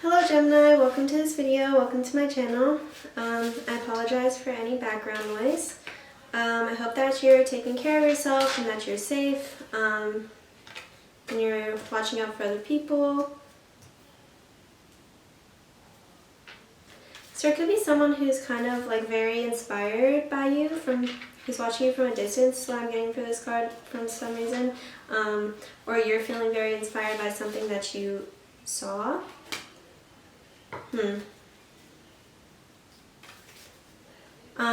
Hello Gemini, welcome to this video, welcome to my channel. I apologize for any background noise. I hope that you're taking care of yourself and that you're safe, and you're watching out for other people. So it could be someone who's kind of like very inspired by you, who's watching you from a distance, so I'm getting for this card from some reason, or you're feeling very inspired by something that you saw.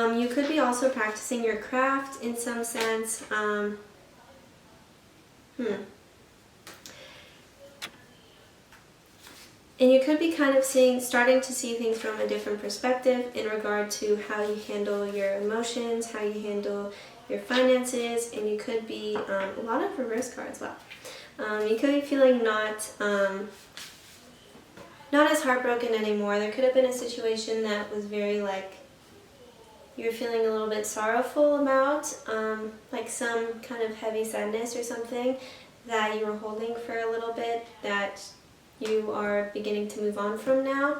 You could be also practicing your craft in some sense. And you could be kind of starting to see things from a different perspective in regard to how you handle your emotions, how you handle your finances, and you could be, a lot of reverse cards, wow. You could be feeling not as heartbroken anymore. There could have been a situation that was very you're feeling a little bit sorrowful about, like some kind of heavy sadness or something that you were holding for a little bit that you are beginning to move on from now.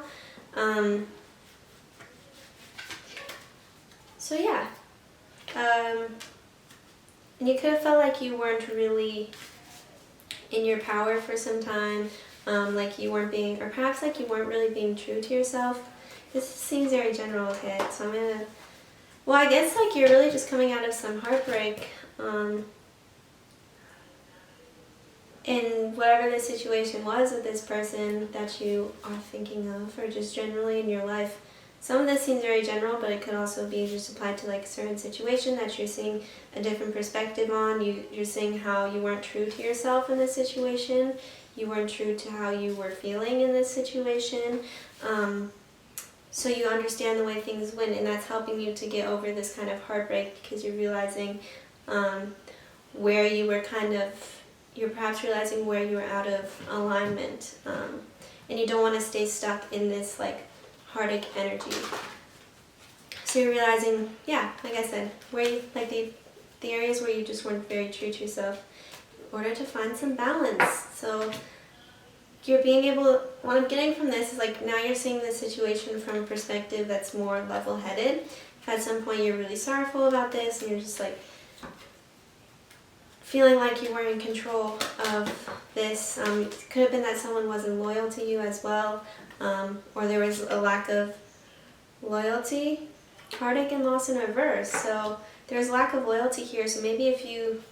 So yeah. And you could have felt like you weren't really in your power for some time, like you weren't being, or perhaps like you weren't really being true to yourself. This seems very general, okay, so I'm gonna, well, I guess like you're really just coming out of some heartbreak, in whatever the situation was with this person that you are thinking of, or just generally in your life. Some of this seems very general, but it could also be just applied to like a certain situation that you're seeing a different perspective on. You're seeing how you weren't true to yourself in this situation. You weren't true to how you were feeling in this situation. So you understand the way things went, and that's helping you to get over this kind of heartbreak because you're realizing where you were you're perhaps realizing where you were out of alignment, and you don't want to stay stuck in this like heartache energy. So you're realizing, yeah, like I said, where you, like the areas where you just weren't very true to yourself in order to find some balance. So you're being able, what I'm getting from this is like now you're seeing the situation from a perspective that's more level-headed. If at some point you're really sorrowful about this and you're just like feeling like you weren't in control of this, it could have been that someone wasn't loyal to you as well, or there was a lack of loyalty. Heartache and loss in reverse. So there's lack of loyalty here. So maybe if you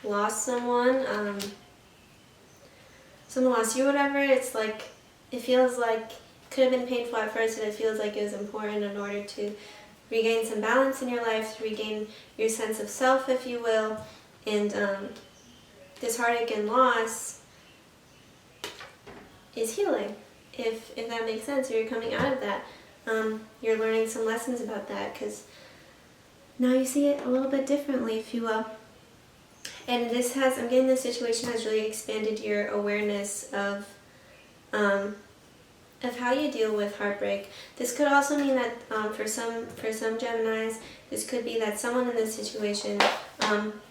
lost someone, someone lost you, whatever, it's like, it feels like, it could have been painful at first, and it feels like it was important in order to regain some balance in your life, to regain your sense of self, if you will. And this heartache and loss is healing, if that makes sense, or you're coming out of that. You're learning some lessons about that, because now you see it a little bit differently, if you will. And this has, I'm getting this situation has really expanded your awareness of how you deal with heartbreak. This could also mean that for some Geminis, this could be that someone in this situation,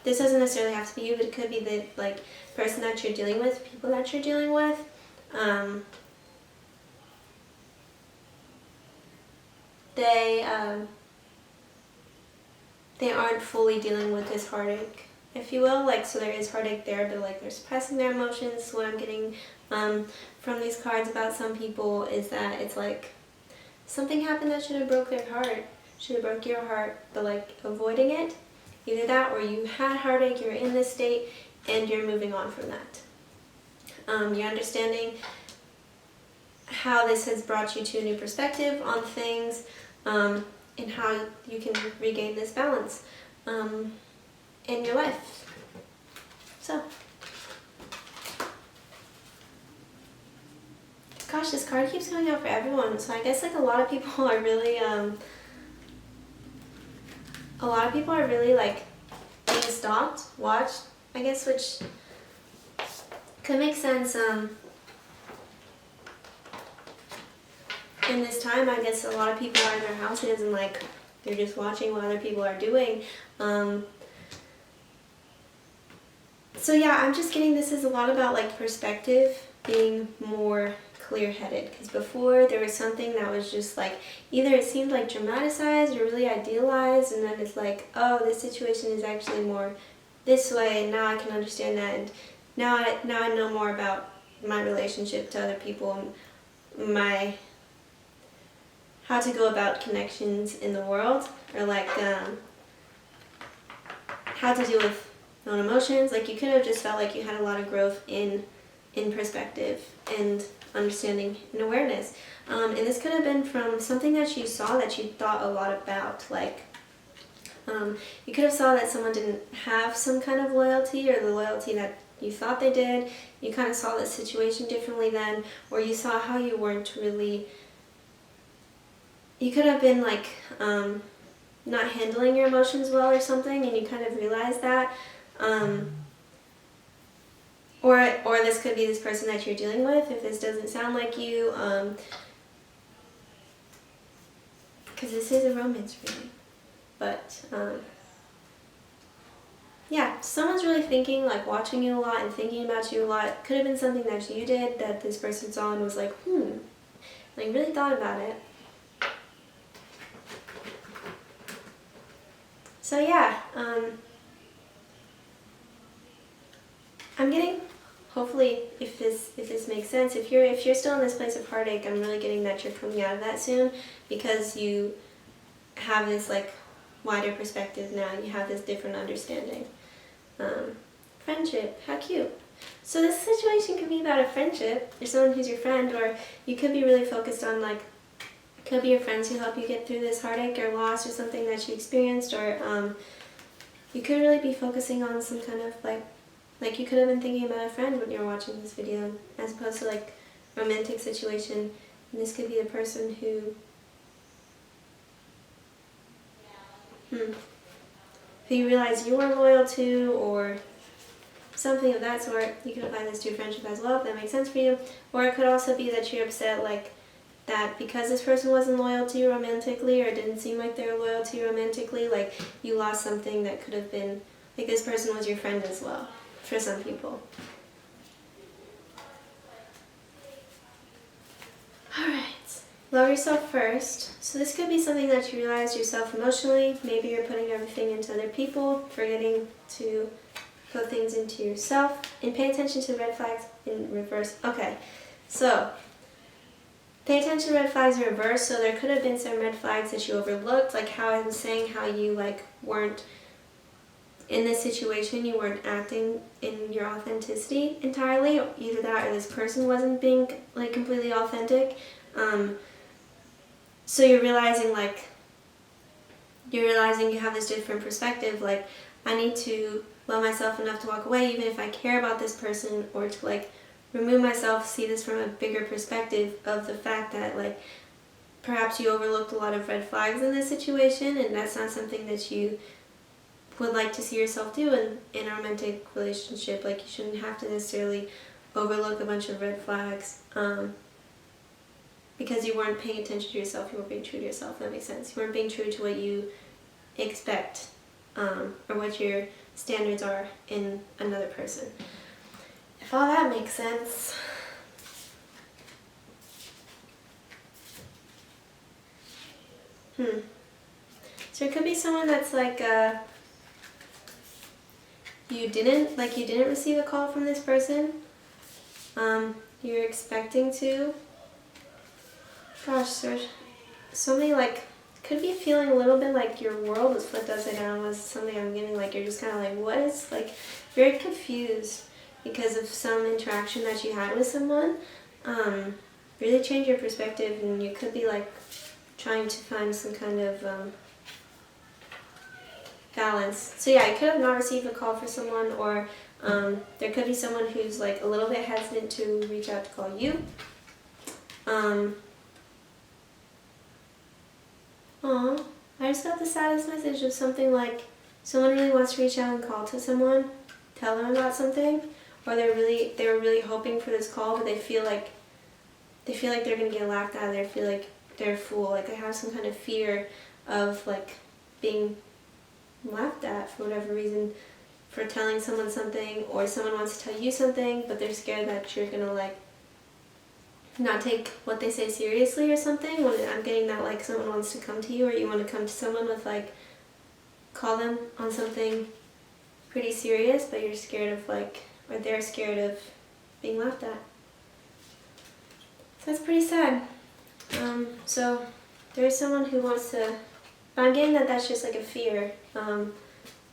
this doesn't necessarily have to be you, but it could be the like person that you're dealing with, people that you're dealing with. They aren't fully dealing with this heartache, if you will. Like, so there is heartache there, but like they're suppressing their emotions. What I'm getting from these cards about some people is that it's like something happened that should have broke their heart, should have broke your heart, but like avoiding it. Either that, or you had heartache, you're in this state, and you're moving on from that. You're understanding how this has brought you to a new perspective on things, and how you can regain this balance in your life. So, gosh, this card keeps coming out for everyone. So I guess like a lot of people are really like being stalked, watched, I guess, which could make sense. In this time, I guess a lot of people are in their houses and like they're just watching what other people are doing. So yeah, I'm just getting this is a lot about like perspective, being more clear-headed, because before there was something that was just like, either it seemed like dramatized or really idealized, and then it's like, oh, this situation is actually more this way, and now I can understand that, and now I know more about my relationship to other people, my how to go about connections in the world, or like how to deal with my own emotions. Like, you could have just felt like you had a lot of growth in perspective and understanding and awareness. And this could have been from something that you saw that you thought a lot about. Like, you could have saw that someone didn't have some kind of loyalty, or the loyalty that you thought they did. You kind of saw the situation differently then, or you saw how you weren't really, you could have been like not handling your emotions well or something, and you kind of realized that. Or this could be this person that you're dealing with, if this doesn't sound like you, because this is a romance reading. But yeah, someone's really thinking, like watching you a lot and thinking about you a lot. Could have been something that you did that this person saw and was like, like really thought about it. So yeah, I'm getting, hopefully, if this makes sense, if you're still in this place of heartache, I'm really getting that you're coming out of that soon, because you have this like wider perspective now. You have this different understanding. Friendship, how cute. So this situation could be about a friendship, or someone who's your friend, or you could be really focused on, like, could be your friends who help you get through this heartache or loss or something that you experienced, or you could really be focusing on some kind of like you could have been thinking about a friend when you were watching this video, as opposed to like romantic situation. And this could be the person who you realize you were loyal to, or something of that sort. You can apply this to your friendship as well, if that makes sense for you. Or it could also be that you're upset, like, that because this person wasn't loyal to you romantically, or didn't seem like they were loyal to you romantically, like you lost something that could have been, like, this person was your friend as well, for some people. Alright, love yourself first. So this could be something that you realize yourself emotionally. Maybe you're putting everything into other people, forgetting to put things into yourself. And pay attention to red flags in reverse. Okay, so pay attention to red flags in reverse. So there could have been some red flags that you overlooked, like how I was saying how you like weren't in this situation, you weren't acting in your authenticity entirely. Either that or this person wasn't being like completely authentic. So you're realizing you have this different perspective, like, I need to love myself enough to walk away even if I care about this person, or to like remove myself, see this from a bigger perspective of the fact that like perhaps you overlooked a lot of red flags in this situation, and that's not something that you would like to see yourself do in a romantic relationship. Like, you shouldn't have to necessarily overlook a bunch of red flags because you weren't paying attention to yourself. You weren't being true to yourself, if that makes sense. You weren't being true to what you expect or what your standards are in another person. If all that makes sense. So it could be someone that's like you didn't receive a call from this person. You're expecting to. Gosh, there's so many, like, could be feeling a little bit like your world is flipped upside down was something I'm getting, like you're just kind of like, what is, like, very confused because of some interaction that you had with someone. Really change your perspective, and you could be like trying to find some kind of balance. So yeah, you could have not received a call for someone, or there could be someone who's like a little bit hesitant to reach out to call you. I just got the saddest message of something like someone really wants to reach out and call to someone, tell them about something, or they were really hoping for this call, but they feel like they're gonna get laughed at. They feel like they're a fool. Like, they have some kind of fear of like being laughed at for whatever reason for telling someone something, or someone wants to tell you something, but they're scared that you're gonna like not take what they say seriously or something. When I'm getting that like someone wants to come to you, or you want to come to someone with like, call them on something pretty serious, but you're scared of like, or they're scared of being laughed at. So that's pretty sad. So there's someone who wants to, but I'm getting that that's just like a fear.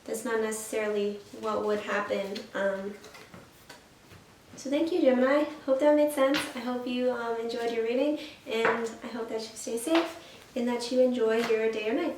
That's not necessarily what would happen. So thank you, Gemini. Hope that made sense. I hope you enjoyed your reading, and I hope that you stay safe and that you enjoy your day or night.